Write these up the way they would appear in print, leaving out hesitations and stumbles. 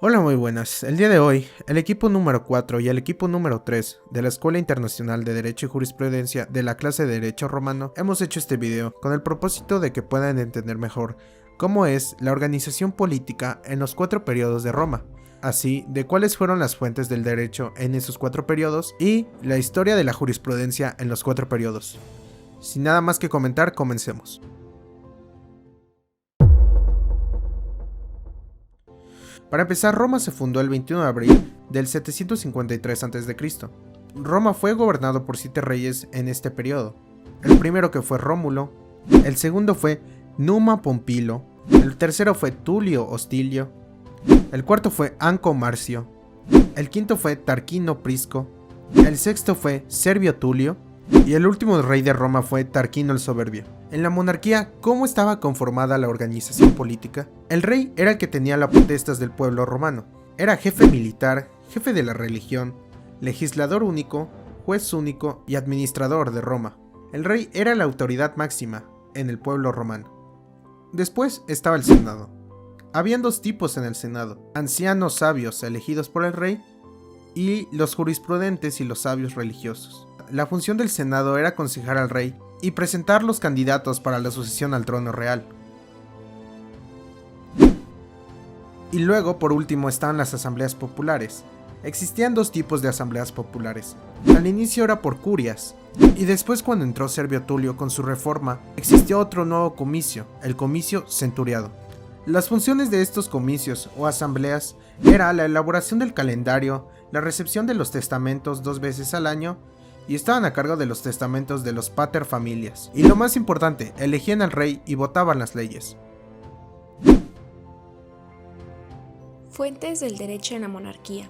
Hola, muy buenas. El día de hoy, el equipo número 4 y el equipo número 3 de la Escuela Internacional de Derecho y Jurisprudencia de la clase de Derecho Romano hemos hecho este video con el propósito de que puedan entender mejor cómo es la organización política en los 4 periodos de Roma, así de cuáles fueron las fuentes del derecho en esos 4 periodos y la historia de la jurisprudencia en los 4 periodos. Sin nada más que comentar, comencemos. Para empezar, Roma se fundó el 21 de abril del 753 a.C. Roma fue gobernado por 7 reyes en este periodo. El primero que fue Rómulo, el segundo fue Numa Pompilo, el tercero fue Tulio Hostilio, el cuarto fue Anco Marcio, el quinto fue Tarquino Prisco, el sexto fue Servio Tulio y el último rey de Roma fue Tarquino el Soberbio. En la monarquía, ¿cómo estaba conformada la organización política? El rey era el que tenía las potestas del pueblo romano. Era jefe militar, jefe de la religión, legislador único, juez único y administrador de Roma. El rey era la autoridad máxima en el pueblo romano. Después estaba el Senado. Habían dos tipos en el Senado: ancianos sabios elegidos por el rey y los jurisprudentes y los sabios religiosos. La función del Senado era aconsejar al rey y presentar los candidatos para la sucesión al trono real. Y luego, por último, estaban las asambleas populares. Existían dos tipos de asambleas populares. Al inicio era por curias, y después, cuando entró Servio Tulio con su reforma, existió otro nuevo comicio, el comicio centuriado. Las funciones de estos comicios o asambleas era la elaboración del calendario, la recepción de los testamentos 2 veces al año, y estaban a cargo de los testamentos de los pater familias. Y lo más importante, elegían al rey y votaban las leyes. Fuentes del derecho en la monarquía.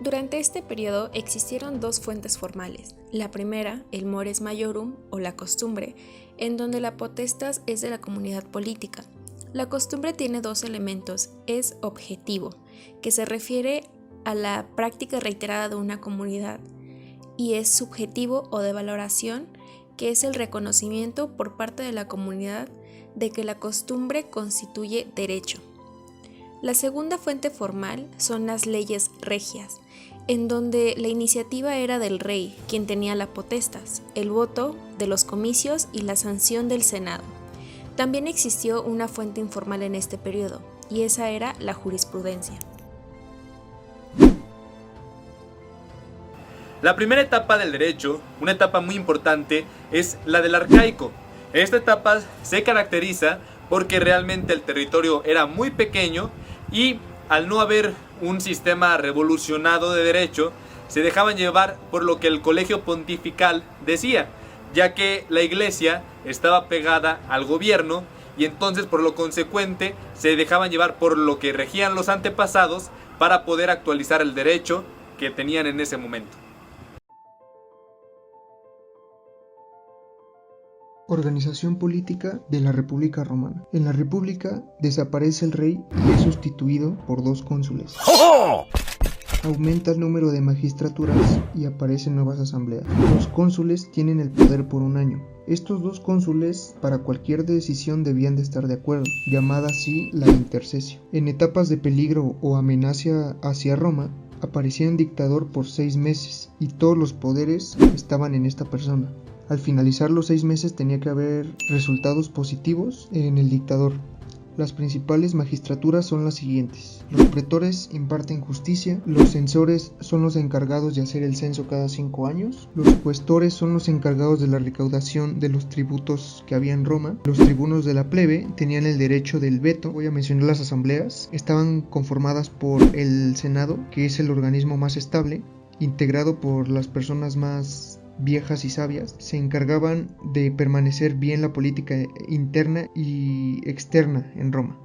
Durante este periodo existieron dos fuentes formales. La primera, el mores maiorum o la costumbre, en donde la potestas es de la comunidad política. La costumbre tiene dos elementos: es objetivo, que se refiere a la práctica reiterada de una comunidad, y es subjetivo o de valoración, que es el reconocimiento por parte de la comunidad de que la costumbre constituye derecho. La segunda fuente formal son las leyes regias, en donde la iniciativa era del rey, quien tenía la potestas, el voto de los comicios y la sanción del Senado. También existió una fuente informal en este periodo, y esa era la jurisprudencia. La primera etapa del derecho, una etapa muy importante, es la del arcaico. Esta etapa se caracteriza porque realmente el territorio era muy pequeño y al no haber un sistema revolucionado de derecho, se dejaban llevar por lo que el colegio pontifical decía, ya que la iglesia estaba pegada al gobierno y entonces por lo consecuente se dejaban llevar por lo que regían los antepasados para poder actualizar el derecho que tenían en ese momento. Organización política de la República Romana. En la República desaparece el rey y es sustituido por 2 cónsules. Aumenta el número de magistraturas y aparecen nuevas asambleas. Los cónsules tienen el poder por 1 año. Estos 2 cónsules para cualquier decisión debían de estar de acuerdo, llamada así la intercesio. En etapas de peligro o amenaza hacia Roma, aparecía un dictador por 6 meses y todos los poderes estaban en esta persona. Al finalizar los 6 meses tenía que haber resultados positivos en el dictador. Las principales magistraturas son las siguientes: los pretores imparten justicia, los censores son los encargados de hacer el censo cada 5 años, los cuestores son los encargados de la recaudación de los tributos que había en Roma, los tribunos de la plebe tenían el derecho del veto. Voy a mencionar las asambleas. Estaban conformadas por el Senado, que es el organismo más estable, integrado por las personas más viejas y sabias. Se encargaban de permanecer bien la política interna y externa en Roma.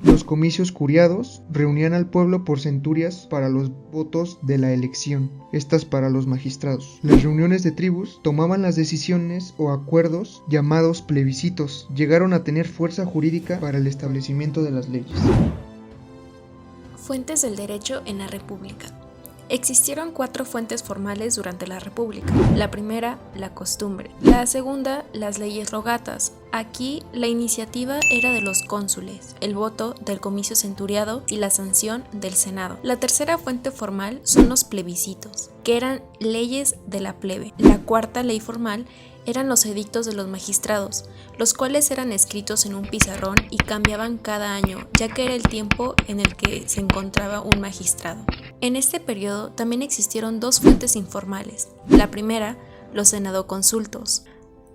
Los comicios curiados reunían al pueblo por centurias para los votos de la elección, estas para los magistrados. Las reuniones de tribus tomaban las decisiones o acuerdos llamados plebiscitos. Llegaron a tener fuerza jurídica para el establecimiento de las leyes. Fuentes del derecho en la República. Existieron 4 fuentes formales durante la República. La primera, la costumbre. La segunda, las leyes rogatas. Aquí la iniciativa era de los cónsules, el voto del comicio centuriado y la sanción del Senado. La tercera fuente formal son los plebiscitos, que eran leyes de la plebe. La cuarta ley formal eran los edictos de los magistrados, los cuales eran escritos en un pizarrón y cambiaban cada año, ya que era el tiempo en el que se encontraba un magistrado. En este periodo también existieron dos fuentes informales. La primera, los senadoconsultos,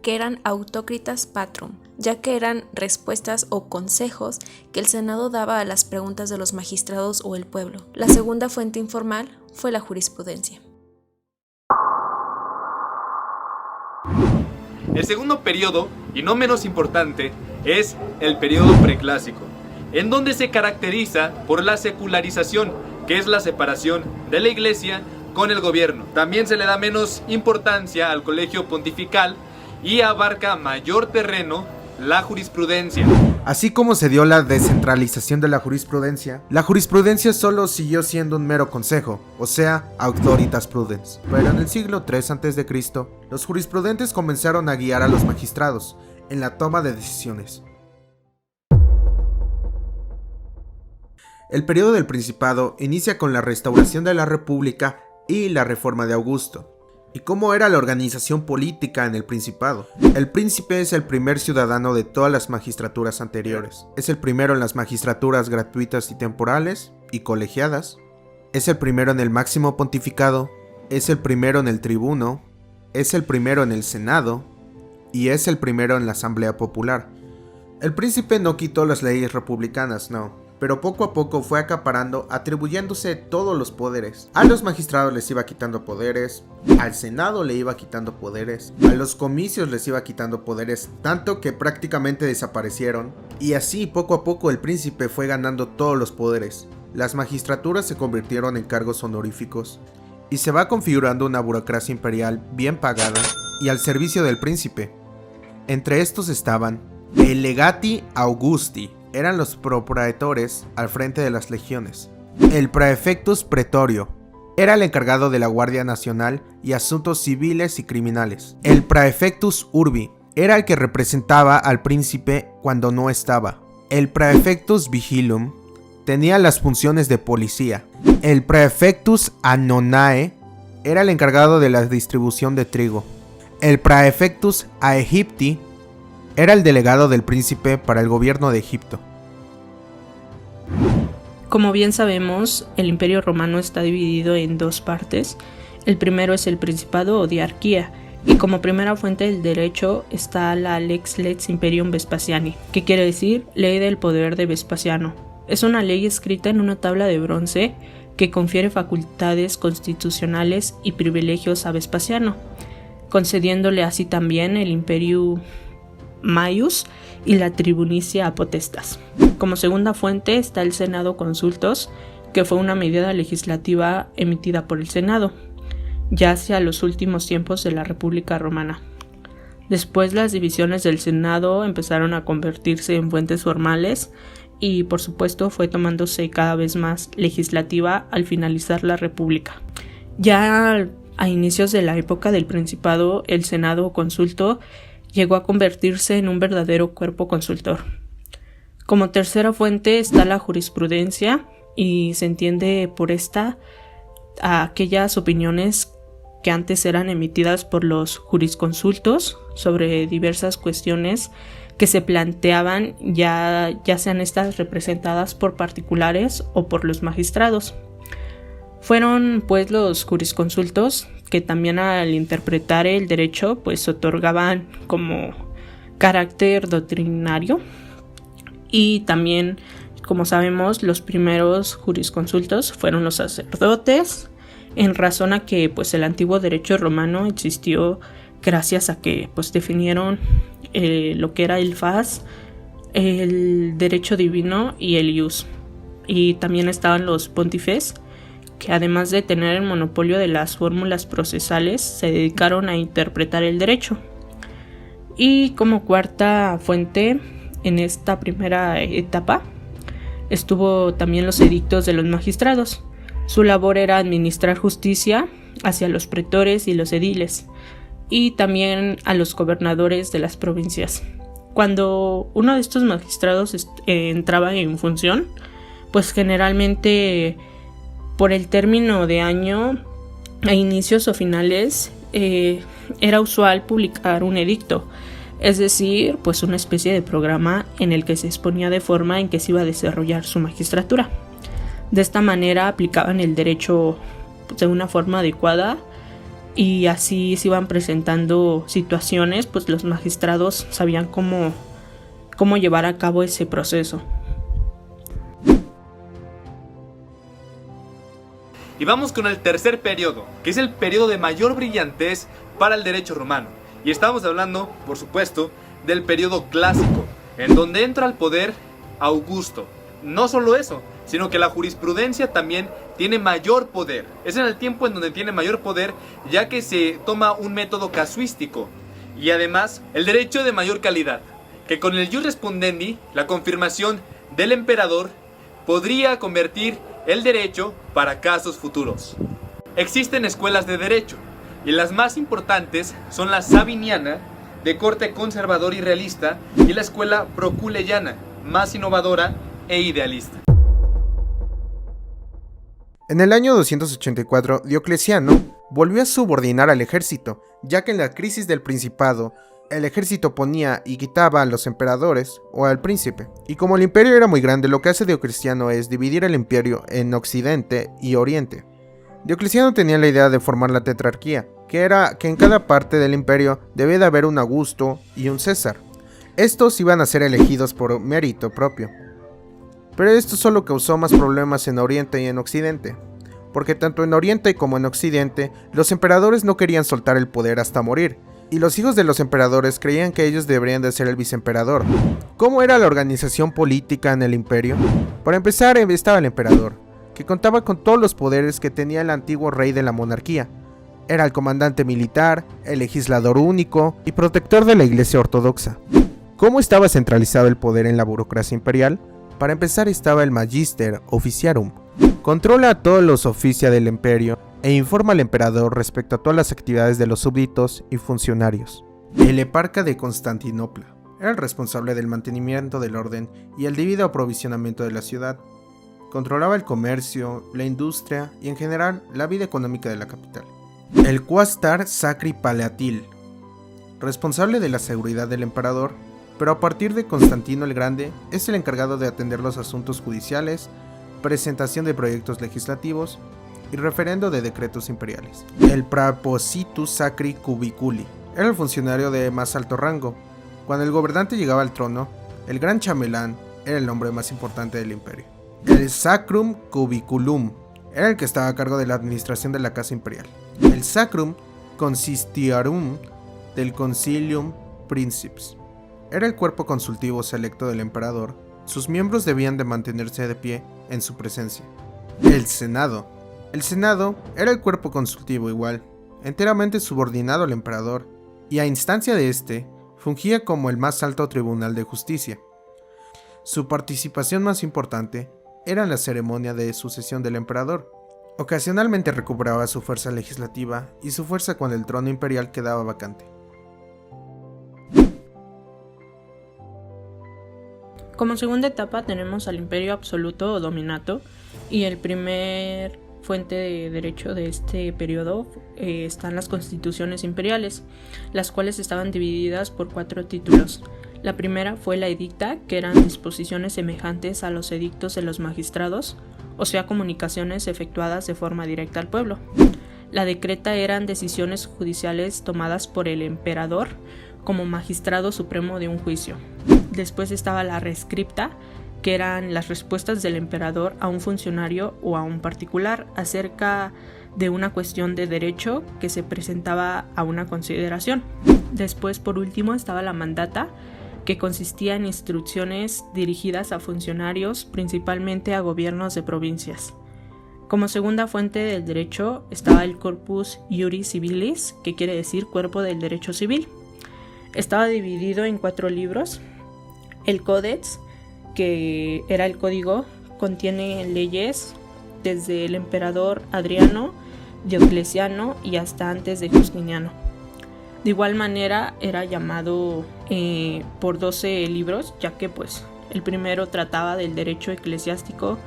que eran autócritas patrum, ya que eran respuestas o consejos que el Senado daba a las preguntas de los magistrados o el pueblo. La segunda fuente informal fue la jurisprudencia. El segundo periodo, y no menos importante, es el periodo preclásico, en donde se caracteriza por la secularización, que es la separación de la iglesia con el gobierno. También se le da menos importancia al colegio pontifical y abarca mayor terreno la jurisprudencia. Así como se dio la descentralización de la jurisprudencia solo siguió siendo un mero consejo, o sea, auctoritas prudens. Pero en el siglo III a.C., los jurisprudentes comenzaron a guiar a los magistrados en la toma de decisiones. El periodo del Principado inicia con la restauración de la República y la reforma de Augusto. ¿Y cómo era la organización política en el Principado? El príncipe es el primer ciudadano de todas las magistraturas anteriores. Es el primero en las magistraturas gratuitas y temporales y colegiadas. Es el primero en el máximo pontificado. Es el primero en el tribuno. Es el primero en el senado. Y es el primero en la asamblea popular. El príncipe no quitó las leyes republicanas, no. Pero poco a poco fue acaparando, atribuyéndose todos los poderes. A los magistrados les iba quitando poderes, al Senado le iba quitando poderes, a los comicios les iba quitando poderes, tanto que prácticamente desaparecieron. Y así poco a poco el príncipe fue ganando todos los poderes. Las magistraturas se convirtieron en cargos honoríficos y se va configurando una burocracia imperial bien pagada y al servicio del príncipe. Entre estos estaban el legati Augusti, eran los propraetores al frente de las legiones. El praefectus praetorio era el encargado de la Guardia Nacional y asuntos civiles y criminales. El praefectus urbi era el que representaba al príncipe cuando no estaba. El praefectus vigilum tenía las funciones de policía. El praefectus annonae era el encargado de la distribución de trigo. El praefectus aegypti era el delegado del príncipe para el gobierno de Egipto. Como bien sabemos, el Imperio Romano está dividido en dos partes. El primero es el Principado o diarquía, y como primera fuente del derecho está la Lex Imperium Vespasiani, que quiere decir Ley del Poder de Vespasiano. Es una ley escrita en una tabla de bronce que confiere facultades constitucionales y privilegios a Vespasiano, concediéndole así también el Imperium Maius y la tribunicia a potestas. Como segunda fuente está el Senado Consultos, que fue una medida legislativa emitida por el Senado, ya hacia los últimos tiempos de la República Romana. Después las divisiones del Senado empezaron a convertirse en fuentes formales y por supuesto fue tomándose cada vez más legislativa al finalizar la República. Ya a inicios de la época del Principado, el Senado Consulto llegó a convertirse en un verdadero cuerpo consultor. Como tercera fuente está la jurisprudencia y se entiende por esta a aquellas opiniones que antes eran emitidas por los jurisconsultos sobre diversas cuestiones que se planteaban, ya sean estas representadas por particulares o por los magistrados. Fueron pues los jurisconsultos que también al interpretar el derecho pues otorgaban como carácter doctrinario, y también, como sabemos, los primeros jurisconsultos fueron los sacerdotes, en razón a que pues el antiguo derecho romano existió gracias a que pues definieron lo que era el fas, el derecho divino y el ius. Y también estaban los pontífes, que además de tener el monopolio de las fórmulas procesales, se dedicaron a interpretar el derecho. Y como cuarta fuente en esta primera etapa estuvo también los edictos de los magistrados. Su labor era administrar justicia hacia los pretores y los ediles, y también a los gobernadores de las provincias. Cuando uno de estos magistrados entraba en función, pues generalmente por el término de año, a inicios o finales, era usual publicar un edicto, es decir, pues una especie de programa en el que se exponía de forma en que se iba a desarrollar su magistratura. De esta manera aplicaban el derecho de una forma adecuada y así se iban presentando situaciones, pues los magistrados sabían cómo llevar a cabo ese proceso. Y vamos con el tercer periodo, que es el periodo de mayor brillantez para el derecho romano. Y estamos hablando, por supuesto, del periodo clásico, en donde entra al poder Augusto. No solo eso, sino que la jurisprudencia también tiene mayor poder. Es en el tiempo en donde tiene mayor poder, ya que se toma un método casuístico. Y además, el derecho de mayor calidad, que con el ius respondendi, la confirmación del emperador, podría convertir el derecho para casos futuros. Existen escuelas de derecho, y las más importantes son la sabiniana, de corte conservador y realista, y la escuela proculeyana, más innovadora e idealista. En el año 284, Diocleciano volvió a subordinar al ejército, ya que en la crisis del Principado, el ejército ponía y quitaba a los emperadores o al príncipe. Y como el imperio era muy grande, lo que hace Diocleciano es dividir el imperio en Occidente y Oriente. Diocleciano tenía la idea de formar la tetrarquía, que era que en cada parte del imperio debía de haber un Augusto y un César. Estos iban a ser elegidos por mérito propio. Pero esto solo causó más problemas en Oriente y en Occidente, porque tanto en Oriente como en Occidente, los emperadores no querían soltar el poder hasta morir, y los hijos de los emperadores creían que ellos deberían de ser el viceemperador. ¿Cómo era la organización política en el imperio? Para empezar, estaba el emperador, que contaba con todos los poderes que tenía el antiguo rey de la monarquía. Era el comandante militar, el legislador único y protector de la iglesia ortodoxa. ¿Cómo estaba centralizado el poder en la burocracia imperial? Para empezar estaba el Magister Officiarum. Controla a todos los oficia del imperio e informa al emperador respecto a todas las actividades de los súbditos y funcionarios. El eparca de Constantinopla era el responsable del mantenimiento del orden y el debido aprovisionamiento de la ciudad. Controlaba el comercio, la industria y en general la vida económica de la capital. El Quaestor Sacri Palatil, responsable de la seguridad del emperador, pero a partir de Constantino el Grande es el encargado de atender los asuntos judiciales, presentación de proyectos legislativos y referendo de decretos imperiales. El Praepositus Sacri Cubiculi era el funcionario de más alto rango. Cuando el gobernante llegaba al trono, el gran chambelán era el hombre más importante del imperio. El Sacrum Cubiculum era el que estaba a cargo de la administración de la casa imperial. El Sacrum Consistiarum del Concilium Princeps era el cuerpo consultivo selecto del emperador. Sus miembros debían de mantenerse de pie en su presencia. El Senado. El Senado era el cuerpo consultivo igual, enteramente subordinado al emperador, y a instancia de este, fungía como el más alto tribunal de justicia. Su participación más importante era en la ceremonia de sucesión del emperador. Ocasionalmente recuperaba su fuerza legislativa y su fuerza cuando el trono imperial quedaba vacante. Como segunda etapa tenemos al imperio absoluto o dominato, y el primer fuente de derecho de este periodo están las constituciones imperiales, las cuales estaban divididas por 4 títulos. La primera fue la edicta, que eran disposiciones semejantes a los edictos de los magistrados, o sea, comunicaciones efectuadas de forma directa al pueblo. La decreta eran decisiones judiciales tomadas por el emperador como magistrado supremo de un juicio. Después estaba la rescripta, que eran las respuestas del emperador a un funcionario o a un particular acerca de una cuestión de derecho que se presentaba a una consideración. Después, por último, estaba la mandata, que consistía en instrucciones dirigidas a funcionarios, principalmente a gobiernos de provincias. Como segunda fuente del derecho estaba el Corpus Iuris Civilis, que quiere decir cuerpo del derecho civil. Estaba dividido en 4 libros. El Codex, que era el código, contiene leyes desde el emperador Adriano, Diocleciano y hasta antes de Justiniano. De igual manera era llamado por 12 libros, ya que pues el primero trataba del derecho eclesiástico,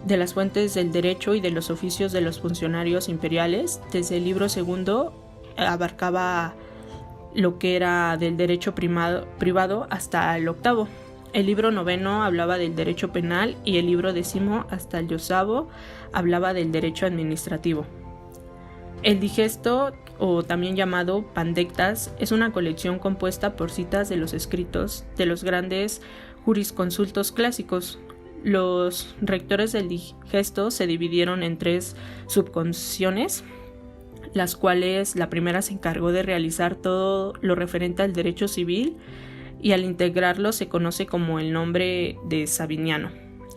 de las fuentes del derecho y de los oficios de los funcionarios imperiales. Desde el libro segundo abarcaba lo que era del derecho privado hasta el octavo. El libro noveno hablaba del derecho penal y el libro décimo hasta el 8º hablaba del derecho administrativo. El digesto, o también llamado Pandectas, es una colección compuesta por citas de los escritos de los grandes jurisconsultos clásicos. Los rectores del digesto se dividieron en 3 subcomisiones, las cuales la primera se encargó de realizar todo lo referente al derecho civil y al integrarlo se conoce como el nombre de Sabiniano.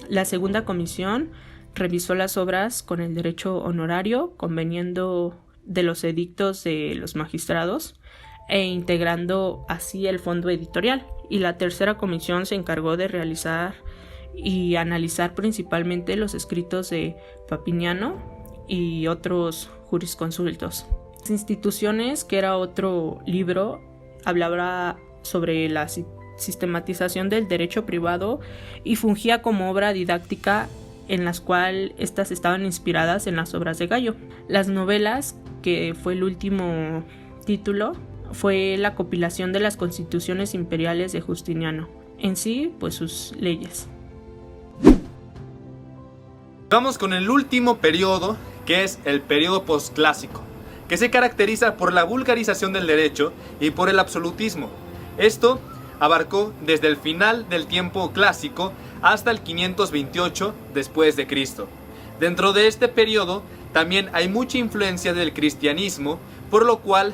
La segunda comisión revisó las obras con el derecho honorario, conveniendo de los edictos de los magistrados e integrando así el fondo editorial. Y la tercera comisión se encargó de realizar y analizar principalmente los escritos de Papiniano y otros jurisconsultos. Las instituciones, que era otro libro, hablaba sobre la sistematización del derecho privado y fungía como obra didáctica en las cuales estas estaban inspiradas en las obras de Gallo. Las novelas, que fue el último título, fue la compilación de las constituciones imperiales de Justiniano, en sí, pues sus leyes. Vamos con el último periodo, que es el periodo posclásico, que se caracteriza por la vulgarización del derecho y por el absolutismo. Esto abarcó desde el final del tiempo clásico hasta el 528 después de Cristo. Dentro de este periodo también hay mucha influencia del cristianismo, por lo cual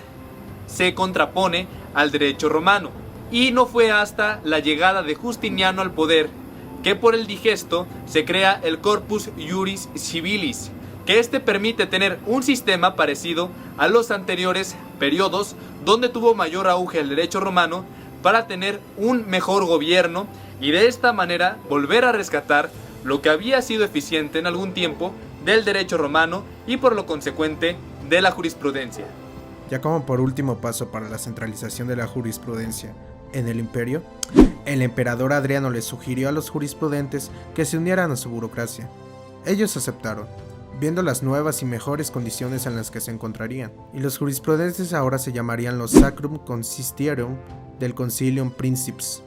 se contrapone al derecho romano. Y no fue hasta la llegada de Justiniano al poder que por el digesto se crea el Corpus Juris Civilis, que este permite tener un sistema parecido a los anteriores periodos donde tuvo mayor auge el derecho romano, para tener un mejor gobierno y de esta manera volver a rescatar lo que había sido eficiente en algún tiempo del derecho romano y por lo consecuente de la jurisprudencia. Ya como por último paso para la centralización de la jurisprudencia en el imperio, el emperador Adriano les sugirió a los jurisprudentes que se unieran a su burocracia. Ellos aceptaron, viendo las nuevas y mejores condiciones en las que se encontrarían, y los jurisprudentes ahora se llamarían los Sacrum Consistorium del Concilium Princeps.